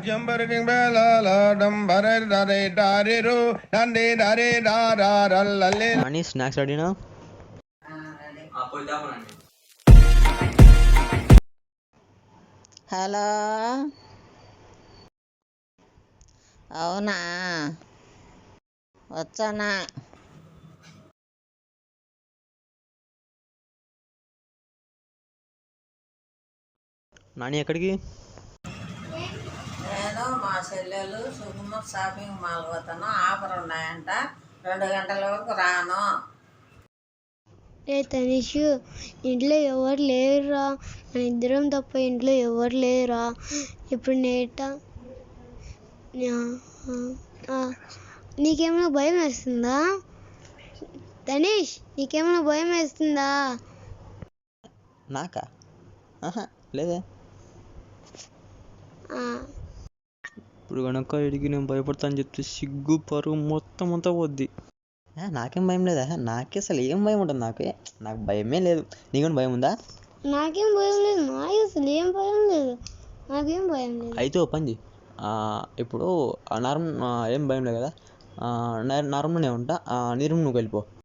జంబరకింగ్ బేలాల డంబరే డరే డారిరు డండి డరే డారల్లలే. అని స్నాక్స్ రెడీనా? హలో, అవునా, వచ్చానా? నాని ఎక్కడికి? నేను మా చెల్లెలు సుగుమ షాపింగ్ మాల్ పోతాను. ఆఫర్ ఉన్నాయంట, 2 గంటల వరకు రాను. తనిషు, ఇంట్లో ఎవరు లేరురా, మన ఇద్దరం తప్ప ఇంట్లో ఎవరు లేరురా. ఇప్పుడు నీకేమైనా భయం వేస్తుందా తనీష్? నీకేమైనా భయం వేస్తుందా? నాకా? లేదే. ఇప్పుడు కనుక ఇడికి నేను భయపడతా అని చెప్తే సిగ్గు పరువు మొత్తం అంతా పోద్ది. నాకేం భయం లేదా? నాకే అసలు ఏం భయం ఉంటుంది? నాకు భయమే లేదు. నీకేం భయం ఉందా? నాకేం భయం లేదు, నాకు అసలు ఏం భయం లేదు, నాకేం భయం లేదు. అయితే ఓ పని చెయ్యి. ఇప్పుడు ఏం భయం లేదు కదా, నార్మల్నే ఉంటా. నీ రూమ్ నువ్వు వెళ్ళిపో.